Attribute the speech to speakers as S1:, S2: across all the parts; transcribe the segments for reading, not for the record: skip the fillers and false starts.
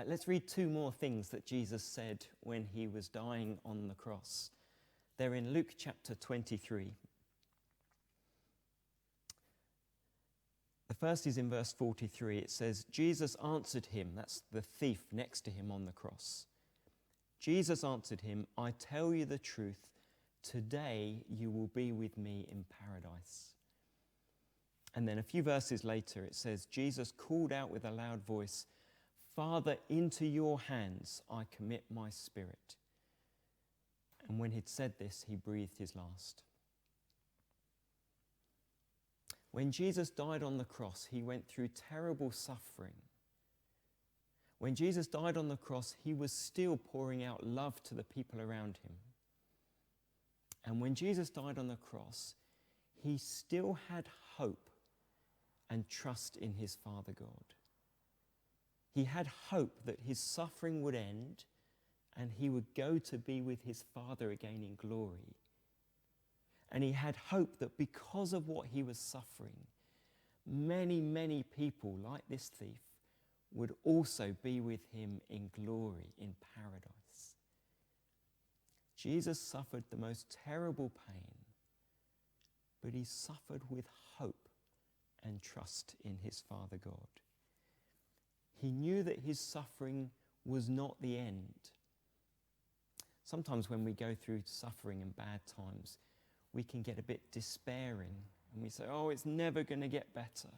S1: Let's read two more things that Jesus said when he was dying on the cross. They're in Luke chapter 23. The first is in verse 43. It says, Jesus answered him, that's the thief next to him on the cross. Jesus answered him, I tell you the truth, today you will be with me in paradise. And then a few verses later it says, Jesus called out with a loud voice, Father, into your hands I commit my spirit. And when he'd said this, he breathed his last. When Jesus died on the cross, he went through terrible suffering. When Jesus died on the cross, he was still pouring out love to the people around him. And when Jesus died on the cross, he still had hope and trust in his Father God. He had hope that his suffering would end and he would go to be with his Father again in glory. And he had hope that because of what he was suffering, many, many people like this thief would also be with him in glory, in paradise. Jesus suffered the most terrible pain, but he suffered with hope and trust in his Father God. He knew that his suffering was not the end. Sometimes when we go through suffering and bad times, we can get a bit despairing and we say, oh, it's never going to get better.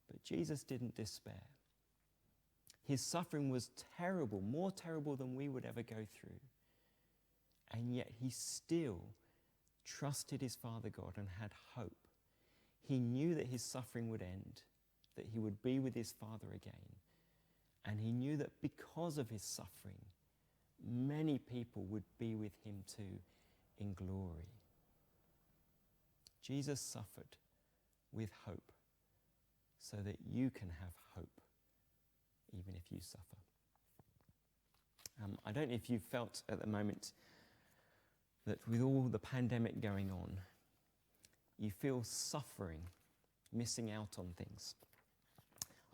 S1: But Jesus didn't despair. His suffering was terrible, more terrible than we would ever go through. And yet he still trusted his Father God and had hope. He knew that his suffering would end, that he would be with his Father again. And he knew that because of his suffering, many people would be with him too in glory. Jesus suffered with hope so that you can have hope even if you suffer. I don't know if you've felt at the moment that with all the pandemic going on, you feel suffering, missing out on things.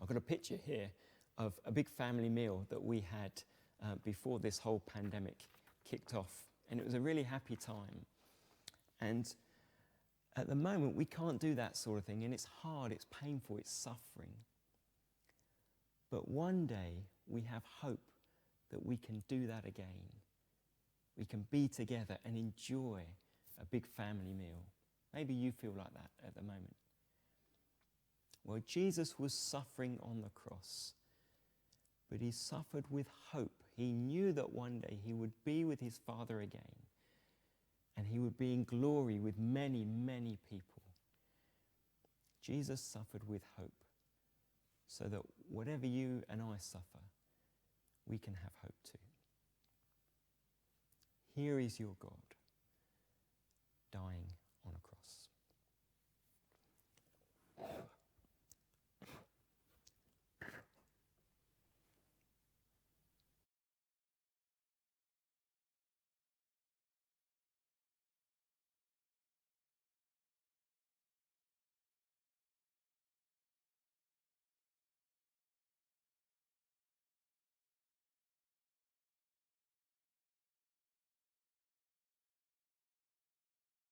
S1: I've got a picture here of a big family meal that we had before this whole pandemic kicked off. And it was a really happy time. And at the moment, we can't do that sort of thing. And it's hard, it's painful, it's suffering. But one day, we have hope that we can do that again. We can be together and enjoy a big family meal. Maybe you feel like that at the moment. Well, Jesus was suffering on the cross, but he suffered with hope. He knew that one day he would be with his Father again, and he would be in glory with many, many people. Jesus suffered with hope, so that whatever you and I suffer, we can have hope too. Here is your God, dying